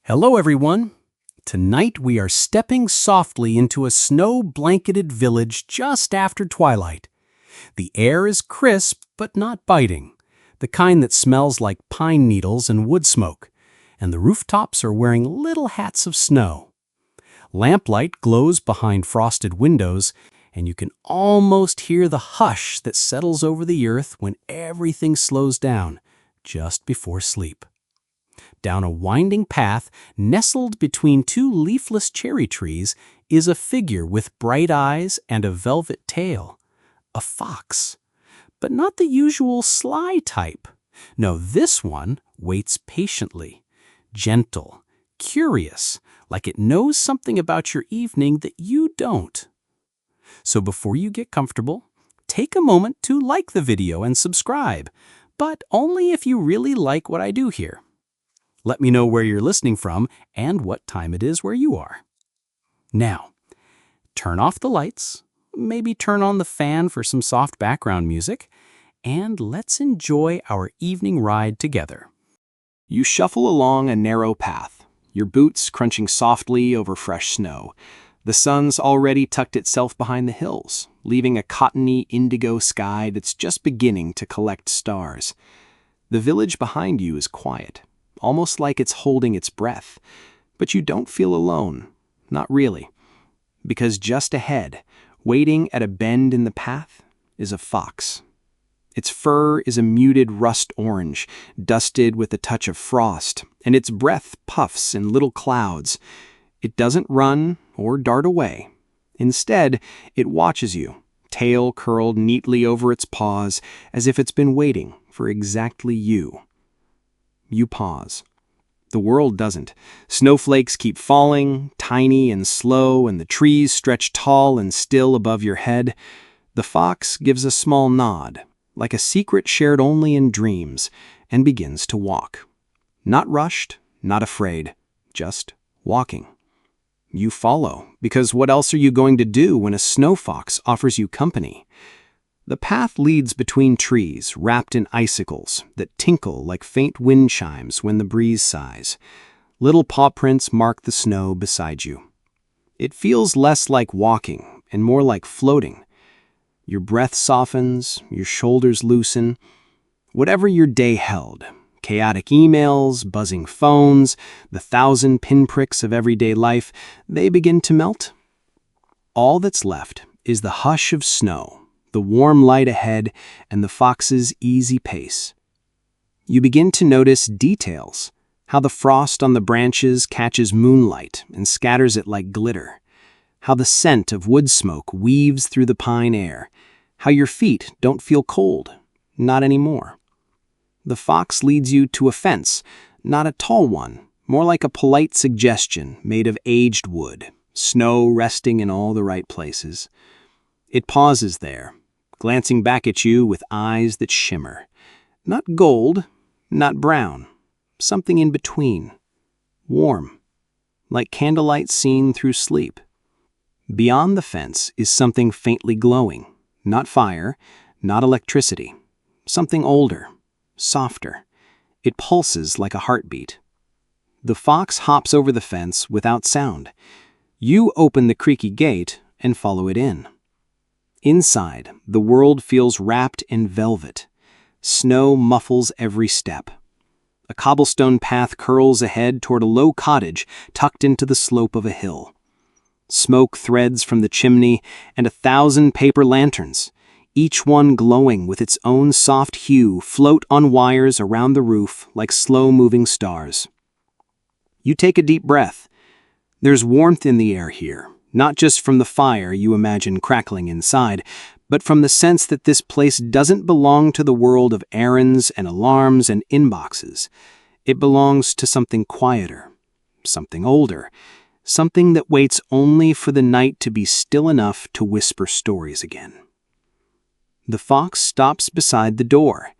Hello, everyone. Tonight we are stepping softly into a snow-blanketed village just after twilight. The air is crisp but not biting, the kind that smells like pine needles and wood smoke, and the rooftops are wearing little hats of snow. Lamplight glows behind frosted windows, and you can almost hear the hush that settles over the earth when everything slows down just before sleep. Down a winding path, nestled between two leafless cherry trees, is a figure with bright eyes and a velvet tail. A fox. But not the usual sly type. No, this one waits patiently, gentle, curious, like it knows something about your evening that you don't. So before you get comfortable, take a moment to like the video and subscribe, but only if you really like what I do here. Let me know where you're listening from and what time it is where you are. Now, turn off the lights, maybe turn on the fan for some soft background music, and let's enjoy our evening ride together. You shuffle along a narrow path, your boots crunching softly over fresh snow. The sun's already tucked itself behind the hills, leaving a cottony indigo sky that's just beginning to collect stars. The village behind you is quiet, almost like it's holding its breath. But you don't feel alone, not really. Because just ahead, waiting at a bend in the path, is a fox. Its fur is a muted rust orange, dusted with a touch of frost, and its breath puffs in little clouds. It doesn't run or dart away. Instead, it watches you, tail curled neatly over its paws, as if it's been waiting for exactly you. You pause. The world doesn't. Snowflakes keep falling, tiny and slow, and the trees stretch tall and still above your head. The fox gives a small nod, like a secret shared only in dreams, and begins to walk. Not rushed, not afraid, just walking. You follow, because what else are you going to do when a snow fox offers you company? The path leads between trees wrapped in icicles that tinkle like faint wind chimes when the breeze sighs. Little paw prints mark the snow beside you. It feels less like walking and more like floating. Your breath softens, your shoulders loosen. Whatever your day held, chaotic emails, buzzing phones, the 1,000 pinpricks of everyday life, they begin to melt. All that's left is the hush of snow, the warm light ahead, and the fox's easy pace. You begin to notice details, how the frost on the branches catches moonlight and scatters it like glitter, how the scent of wood smoke weaves through the pine air, how your feet don't feel cold, not anymore. The fox leads you to a fence, not a tall one, more like a polite suggestion made of aged wood, snow resting in all the right places. It pauses there, glancing back at you with eyes that shimmer. Not gold, not brown, something in between. Warm, like candlelight seen through sleep. Beyond the fence is something faintly glowing. Not fire, not electricity. Something older, softer. It pulses like a heartbeat. The fox hops over the fence without sound. You open the creaky gate and follow it in. Inside, the world feels wrapped in velvet. Snow muffles every step. A cobblestone path curls ahead toward a low cottage tucked into the slope of a hill. Smoke threads from the chimney and 1,000 paper lanterns, each one glowing with its own soft hue, float on wires around the roof like slow-moving stars. You take a deep breath. There's warmth in the air here. Not just from the fire you imagine crackling inside, but from the sense that this place doesn't belong to the world of errands and alarms and inboxes. It belongs to something quieter, something older, something that waits only for the night to be still enough to whisper stories again. The fox stops beside the door.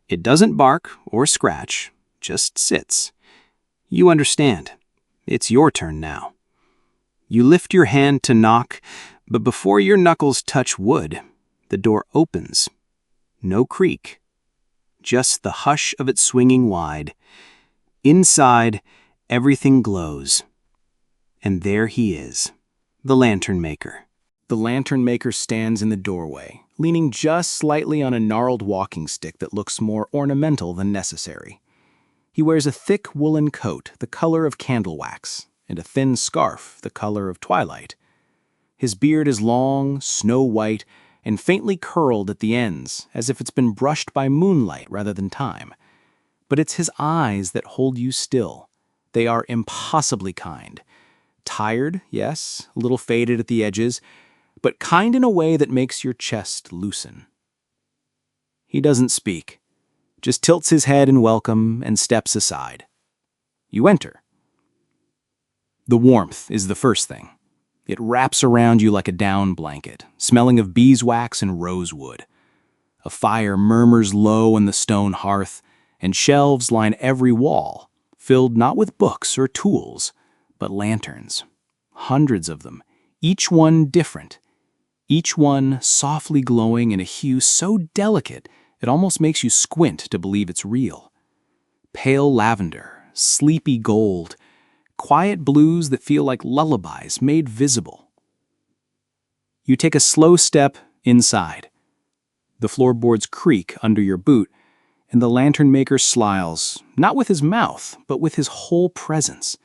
It doesn't bark or scratch, just sits. You understand. It's your turn now. You lift your hand to knock, but before your knuckles touch wood, the door opens. No creak, just the hush of it swinging wide. Inside, Everything glows. And there he is, the lantern maker. The lantern maker stands in the doorway, leaning just slightly on a gnarled walking stick that looks more ornamental than necessary. He wears a thick woolen coat the color of candle wax and a thin scarf the color of twilight. His beard is long, snow-white, and faintly curled at the ends, as if it's been brushed by moonlight rather than time. But it's his eyes that hold you still. They are impossibly kind. Tired, yes, a little faded at the edges, but kind in a way that makes your chest loosen. He doesn't speak, just tilts his head in welcome and steps aside. You enter. The warmth is the first thing. It wraps around you like a down blanket, smelling of beeswax and rosewood. A fire murmurs low in the stone hearth, and shelves line every wall, filled not with books or tools, but lanterns. Hundreds of them, each one different. Each one softly glowing in a hue so delicate it almost makes you squint to believe it's real. Pale lavender, sleepy gold, quiet blues that feel like lullabies made visible. You take a slow step inside. The floorboards creak under your boot, and the lantern maker smiles, not with his mouth, but with his whole presence.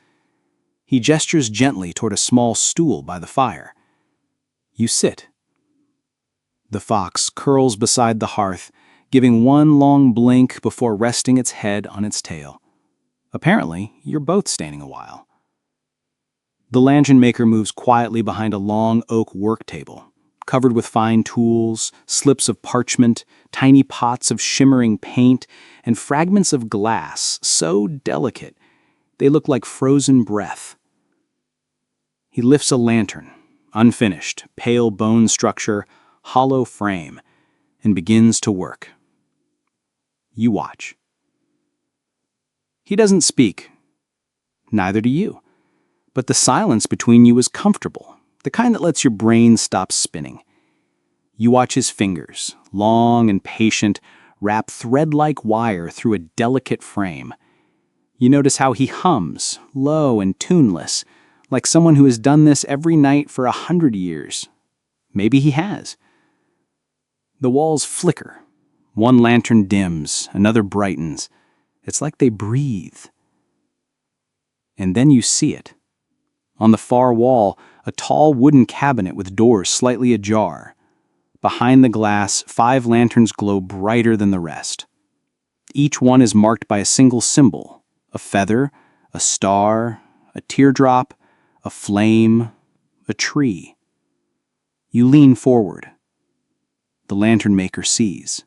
He gestures gently toward a small stool by the fire. You sit. The fox curls beside the hearth, giving one long blink before resting its head on its tail. Apparently, you're both standing a while. The lantern maker moves quietly behind a long oak work table, covered with fine tools, slips of parchment, tiny pots of shimmering paint, and fragments of glass so delicate they look like frozen breath. He lifts a lantern, unfinished, pale bone structure, hollow frame, and begins to work. You watch. He doesn't speak. Neither do you. But the silence between you is comfortable, the kind that lets your brain stop spinning. You watch his fingers, long and patient, wrap thread-like wire through a delicate frame. You notice how he hums, low and tuneless, like someone who has done this every night for 100 years. Maybe he has. The walls flicker. One lantern dims, another brightens. It's like they breathe. And then you see it. On the far wall, a tall wooden cabinet with doors slightly ajar. Behind the glass, 5 lanterns glow brighter than the rest. Each one is marked by a single symbol: a feather, a star, a teardrop, a flame, a tree. You lean forward. The lantern maker sees.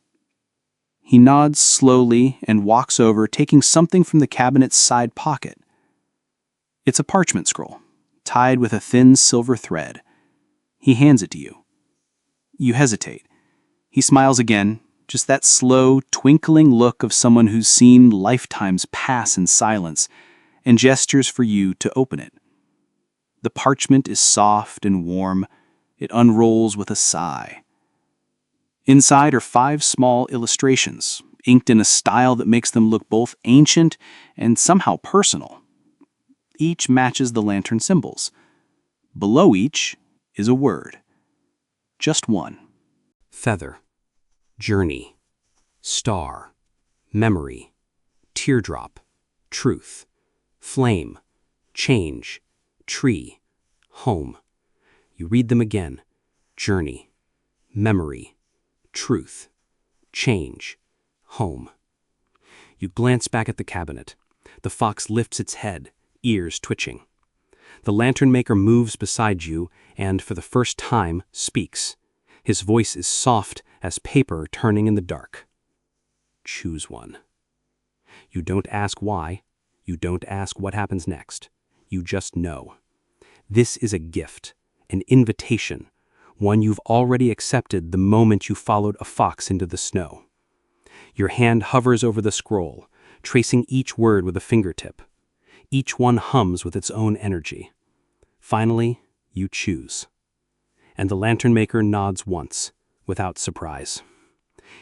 He nods slowly and walks over, taking something from the cabinet's side pocket. It's a parchment scroll, tied with a thin silver thread. He hands it to you. You hesitate. He smiles again, just that slow, twinkling look of someone who's seen lifetimes pass in silence, and gestures for you to open it. The parchment is soft and warm. It unrolls with a sigh. Inside are 5 small illustrations, inked in a style that makes them look both ancient and somehow personal. Each matches the lantern symbols. Below each is a word. Just one. Feather, journey, star, memory, teardrop, truth, flame, change, tree, home. You read them again. Journey, memory, truth, change, home. You glance back at the cabinet. The fox lifts its head, ears twitching. The lantern maker moves beside you and, for the first time, speaks. His voice is soft as paper turning in the dark. Choose one. You don't ask why. You don't ask what happens next. You just know. This is a gift, an invitation, one you've already accepted the moment you followed a fox into the snow. Your hand hovers over the scroll, tracing each word with a fingertip. Each one hums with its own energy. Finally, you choose. And the lantern maker nods once, without surprise.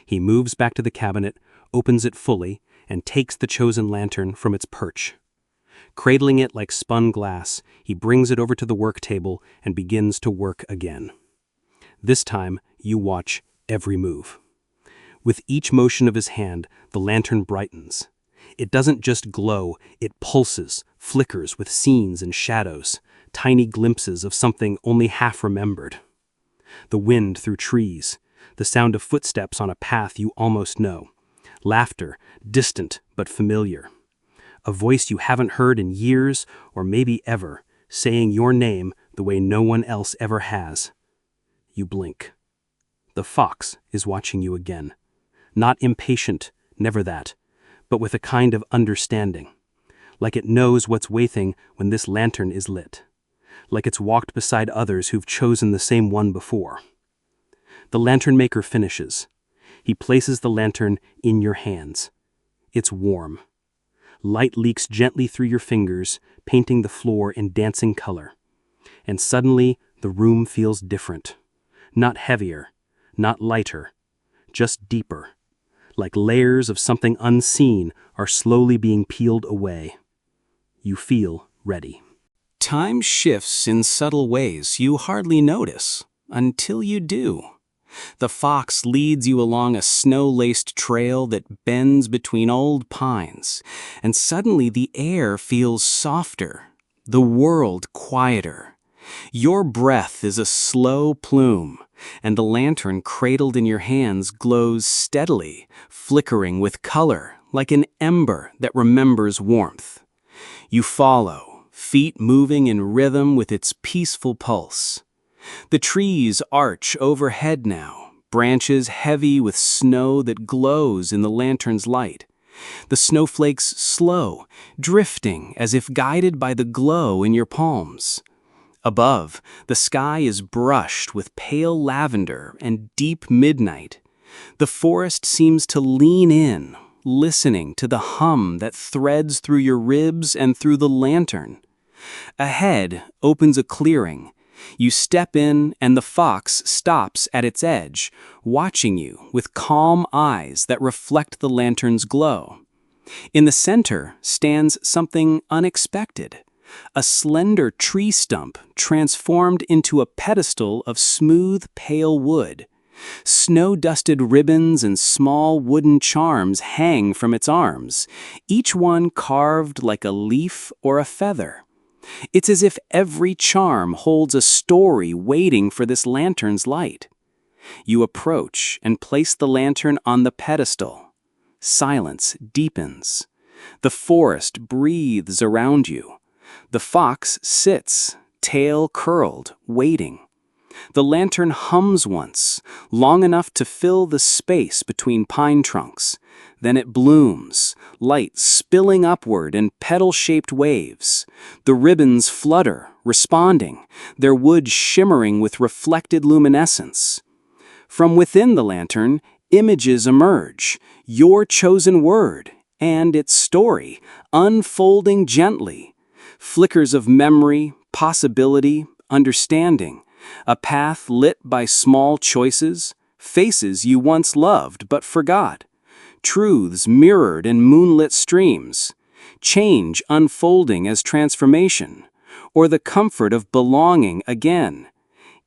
He moves back to the cabinet, opens it fully, and takes the chosen lantern from its perch. Cradling it like spun glass, he brings it over to the work table and begins to work again. This time, you watch every move. With each motion of his hand, the lantern brightens. It doesn't just glow, it pulses, flickers with scenes and shadows, tiny glimpses of something only half remembered. The wind through trees, the sound of footsteps on a path you almost know, laughter, distant but familiar. A voice you haven't heard in years or maybe ever, saying your name the way no one else ever has. You blink. The fox is watching you again. Not impatient, never that, but with a kind of understanding. Like it knows what's waiting when this lantern is lit. Like it's walked beside others who've chosen the same one before. The lantern maker finishes. He places the lantern in your hands. It's warm. Light leaks gently through your fingers, painting the floor in dancing color. And suddenly, the room feels different. Not heavier, not lighter, just deeper. Like layers of something unseen are slowly being peeled away. You feel ready. Time shifts in subtle ways you hardly notice, until you do. The fox leads you along a snow-laced trail that bends between old pines, and suddenly the air feels softer, the world quieter. Your breath is a slow plume, and the lantern cradled in your hands glows steadily, flickering with color like an ember that remembers warmth. You follow, feet moving in rhythm with its peaceful pulse. The trees arch overhead now, branches heavy with snow that glows in the lantern's light. The snowflakes slow, drifting as if guided by the glow in your palms. Above, the sky is brushed with pale lavender and deep midnight. The forest seems to lean in, listening to the hum that threads through your ribs and through the lantern. Ahead opens a clearing. You step in, and the fox stops at its edge, watching you with calm eyes that reflect the lantern's glow. In the center stands something unexpected. A slender tree stump transformed into a pedestal of smooth, pale wood. Snow-dusted ribbons and small wooden charms hang from its arms, each one carved like a leaf or a feather. It's as if every charm holds a story waiting for this lantern's light. You approach and place the lantern on the pedestal. Silence deepens. The forest breathes around you. The fox sits, tail curled, waiting. The lantern hums once, long enough to fill the space between pine trunks. Then it blooms, light spilling upward in petal-shaped waves. The ribbons flutter, responding, their wood shimmering with reflected luminescence. From within the lantern, images emerge, your chosen word and its story, unfolding gently. Flickers of memory, possibility, understanding. A path lit by small choices, faces you once loved but forgot. Truths mirrored in moonlit streams. Change unfolding as transformation, or the comfort of belonging again.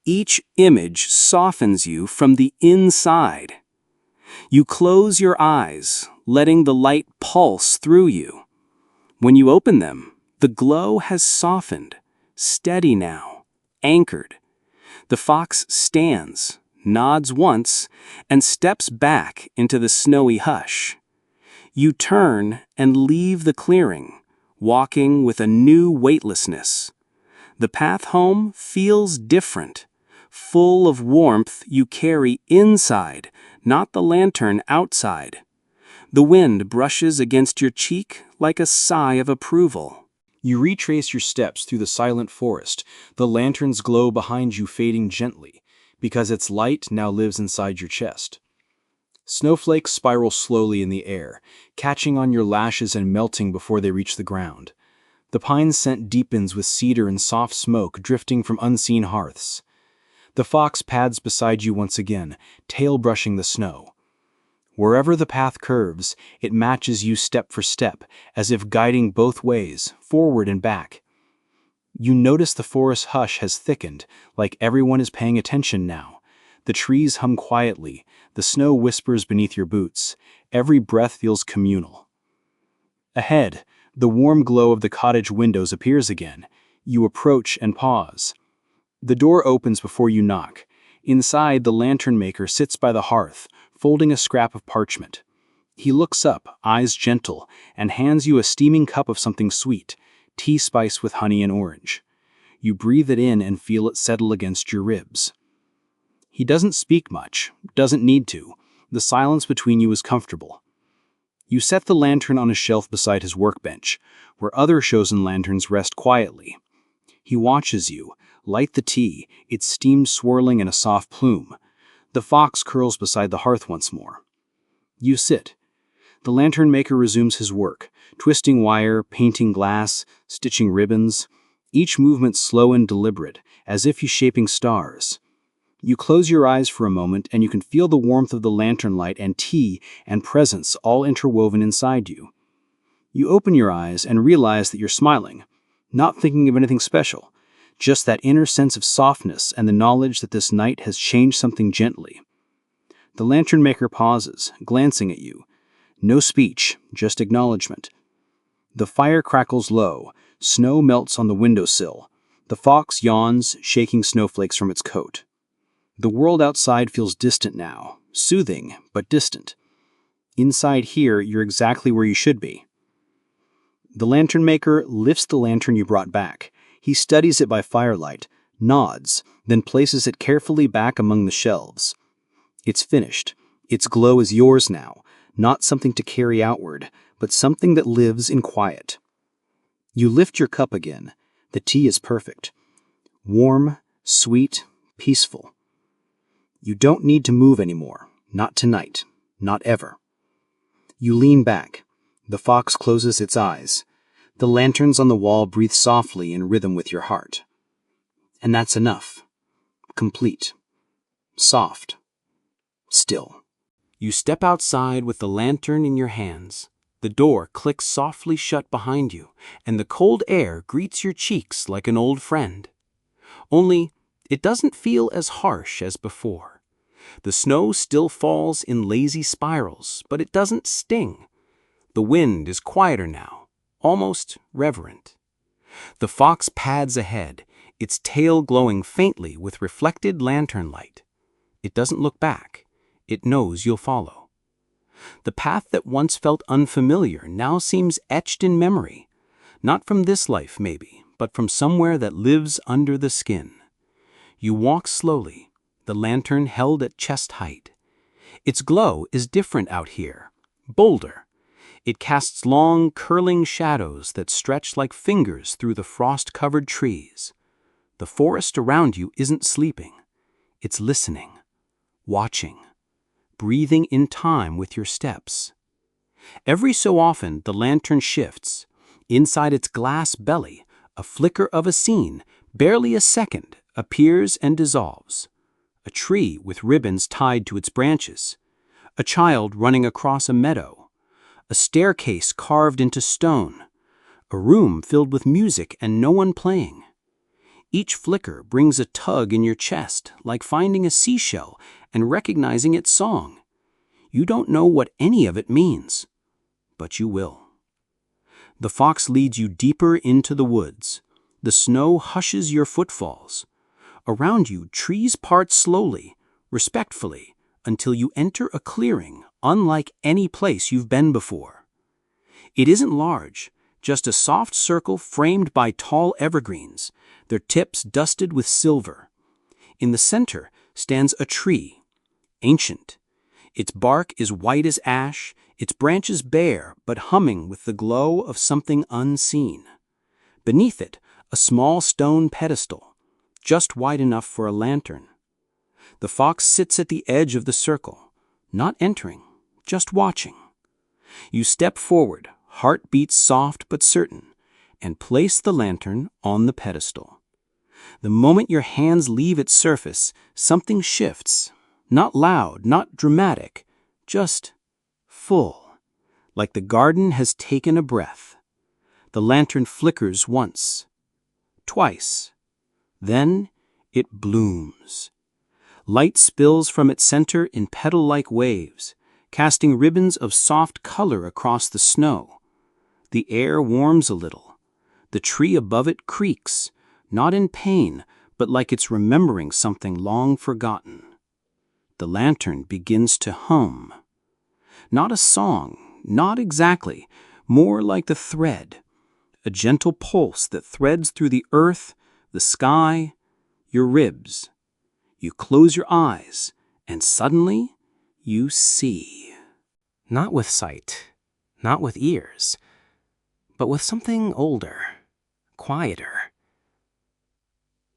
Each image softens you from the inside. You close your eyes, letting the light pulse through you. When you open them, the glow has softened, steady now, anchored. The fox stands, nods once, and steps back into the snowy hush. You turn and leave the clearing, walking with a new weightlessness. The path home feels different, full of warmth you carry inside, not the lantern outside. The wind brushes against your cheek like a sigh of approval. You retrace your steps through the silent forest, the lantern's glow behind you fading gently, because its light now lives inside your chest. Snowflakes spiral slowly in the air, catching on your lashes and melting before they reach the ground. The pine scent deepens with cedar and soft smoke drifting from unseen hearths. The fox pads beside you once again, tail brushing the snow. Wherever the path curves, it matches you step for step, as if guiding both ways, forward and back. You notice the forest hush has thickened, like everyone is paying attention now. The trees hum quietly, the snow whispers beneath your boots, every breath feels communal. Ahead, the warm glow of the cottage windows appears again. You approach and pause. The door opens before you knock. Inside, the lantern maker sits by the hearth, folding a scrap of parchment. He looks up, eyes gentle, and hands you a steaming cup of something sweet, tea spiced with honey and orange. You breathe it in and feel it settle against your ribs. He doesn't speak much, doesn't need to. The silence between you is comfortable. You set the lantern on a shelf beside his workbench, where other chosen lanterns rest quietly. He watches you, light the tea, its steam swirling in a soft plume. The fox curls beside the hearth once more. You sit. The lantern maker resumes his work, twisting wire, painting glass, stitching ribbons, each movement slow and deliberate, as if he's shaping stars. You close your eyes for a moment and you can feel the warmth of the lantern light and tea and presence all interwoven inside you. You open your eyes and realize that you're smiling, not thinking of anything special, just that inner sense of softness and the knowledge that this night has changed something gently. The lantern maker pauses, glancing at you. No speech, just acknowledgement. The fire crackles low, snow melts on the windowsill. The fox yawns, shaking snowflakes from its coat. The world outside feels distant now, soothing, but distant. Inside here, you're exactly where you should be. The lantern maker lifts the lantern you brought back. He studies it by firelight, nods, then places it carefully back among the shelves. It's finished. Its glow is yours now, not something to carry outward, but something that lives in quiet. You lift your cup again. The tea is perfect. Warm, sweet, peaceful. You don't need to move anymore. Not tonight. Not ever. You lean back. The fox closes its eyes. The lanterns on the wall breathe softly in rhythm with your heart. And that's enough. Complete. Soft. Still. You step outside with the lantern in your hands. The door clicks softly shut behind you, and the cold air greets your cheeks like an old friend. Only, it doesn't feel as harsh as before. The snow still falls in lazy spirals, but it doesn't sting. The wind is quieter now, almost reverent. The fox pads ahead, its tail glowing faintly with reflected lantern light. It doesn't look back. It knows you'll follow. The path that once felt unfamiliar now seems etched in memory, not from this life maybe, but from somewhere that lives under the skin. You walk slowly, the lantern held at chest height. Its glow is different out here, bolder. It casts long, curling shadows that stretch like fingers through the frost-covered trees. The forest around you isn't sleeping. It's listening, watching, breathing in time with your steps. Every so often, the lantern shifts. Inside its glass belly, a flicker of a scene, barely a second, appears and dissolves. A tree with ribbons tied to its branches. A child running across a meadow. A staircase carved into stone. A room filled with music and no one playing. Each flicker brings a tug in your chest, like finding a seashell and recognizing its song. You don't know what any of it means, but you will. The fox leads you deeper into the woods. The snow hushes your footfalls. Around you, trees part slowly, respectfully, until you enter a clearing unlike any place you've been before. It isn't large, just a soft circle framed by tall evergreens, their tips dusted with silver. In the center stands a tree, ancient. Its bark is white as ash, its branches bare but humming with the glow of something unseen. Beneath it, a small stone pedestal, just wide enough for a lantern. The fox sits at the edge of the circle, not entering, just watching. You step forward, heartbeats soft but certain, and place the lantern on the pedestal. The moment your hands leave its surface, something shifts. Not loud, not dramatic, just full, like the garden has taken a breath. The lantern flickers once, twice. Then it blooms. Light spills from its center in petal-like waves, casting ribbons of soft color across the snow. The air warms a little. The tree above it creaks, not in pain, but like it's remembering something long forgotten. The lantern begins to hum. Not a song, not exactly, more like the thread, a gentle pulse that threads through the earth, the sky, your ribs. You close your eyes, and suddenly you see. Not with sight, not with ears, but with something older, quieter.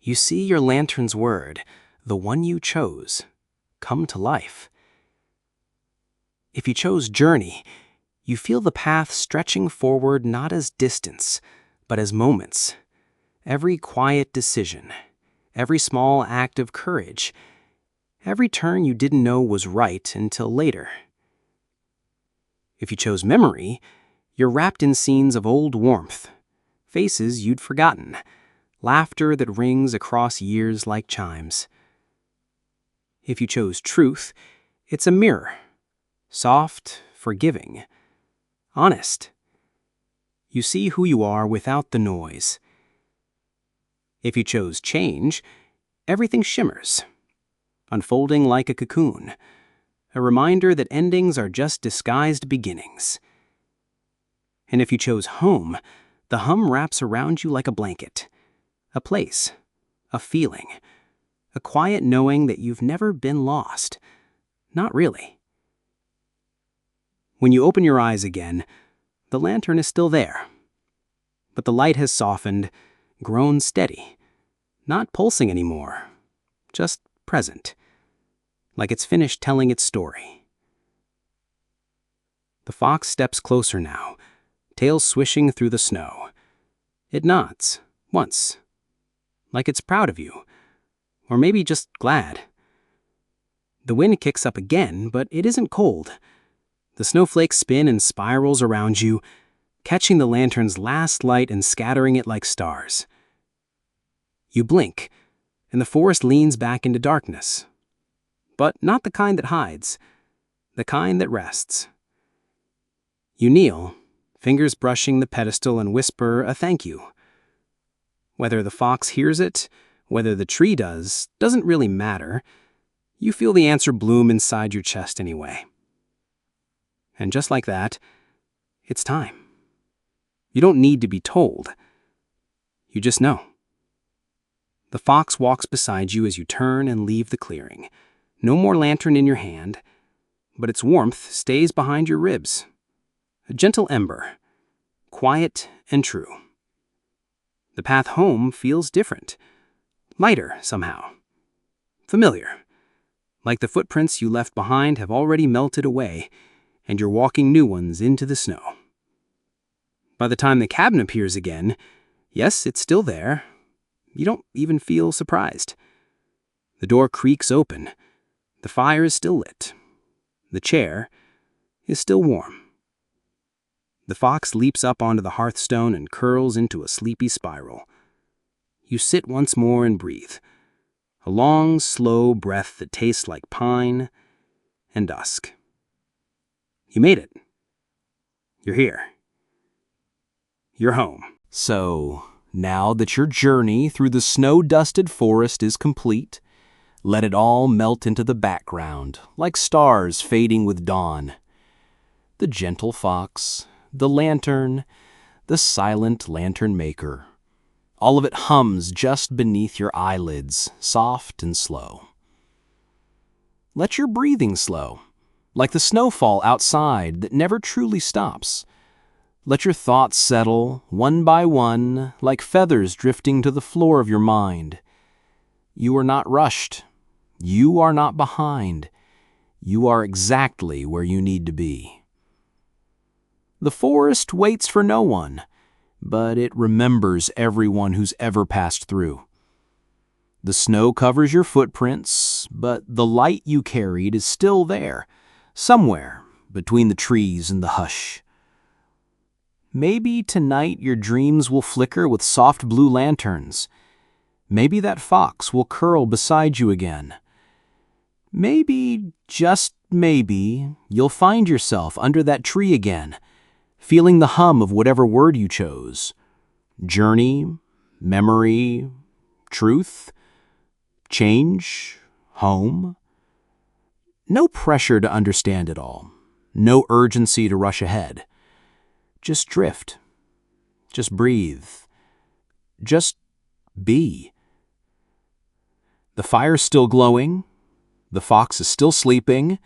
You see your lantern's word, the one you chose, come to life. If you chose journey, you feel the path stretching forward not as distance, but as moments. Every quiet decision, every small act of courage, every turn you didn't know was right until later. If you chose memory, you're wrapped in scenes of old warmth, faces you'd forgotten, laughter that rings across years like chimes. If you chose truth, it's a mirror, soft, forgiving, honest. You see who you are without the noise. If you chose change, everything shimmers, unfolding like a cocoon, a reminder that endings are just disguised beginnings. And if you chose home, the hum wraps around you like a blanket, a place, a feeling, a quiet knowing that you've never been lost. Not really. When you open your eyes again, the lantern is still there, but the light has softened, grown steady, not pulsing anymore, just present, like it's finished telling its story. The fox steps closer now, tail swishing through the snow. It nods, once, like it's proud of you, or maybe just glad. The wind kicks up again, but it isn't cold. The snowflakes spin in spirals around you, catching the lantern's last light and scattering it like stars. You blink, and the forest leans back into darkness. But not the kind that hides, the kind that rests. You kneel, fingers brushing the pedestal, and whisper a thank you. Whether the fox hears it, whether the tree does, doesn't really matter. You feel the answer bloom inside your chest anyway. And just like that, it's time. You don't need to be told. You just know. The fox walks beside you as you turn and leave the clearing. No more lantern in your hand, but its warmth stays behind your ribs. A gentle ember, quiet and true. The path home feels different, lighter somehow, familiar, like the footprints you left behind have already melted away, and you're walking new ones into the snow. By the time the cabin appears again, yes, it's still there. You don't even feel surprised. The door creaks open. The fire is still lit. The chair is still warm. The fox leaps up onto the hearthstone and curls into a sleepy spiral. You sit once more and breathe. A long, slow breath that tastes like pine and dusk. You made it. You're here. You're home. So, now that your journey through the snow-dusted forest is complete, let it all melt into the background, like stars fading with dawn. The gentle fox, the lantern, the silent lantern maker. All of it hums just beneath your eyelids, soft and slow. Let your breathing slow, like the snowfall outside that never truly stops. Let your thoughts settle, one by one, like feathers drifting to the floor of your mind. You are not rushed. You are not behind. You are exactly where you need to be. The forest waits for no one, but it remembers everyone who's ever passed through. The snow covers your footprints, but the light you carried is still there, somewhere, between the trees and the hush. Maybe tonight your dreams will flicker with soft blue lanterns. Maybe that fox will curl beside you again. Maybe, just maybe, you'll find yourself under that tree again, feeling the hum of whatever word you chose. Journey, memory, truth, change, home. No pressure to understand it all. No urgency to rush ahead. Just drift. Just breathe. Just be. The fire's still glowing. The fox is still sleeping.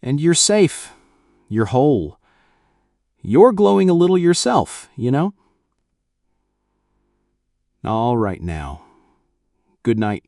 And you're safe. You're whole. You're glowing a little yourself, you know? All right now. Good night.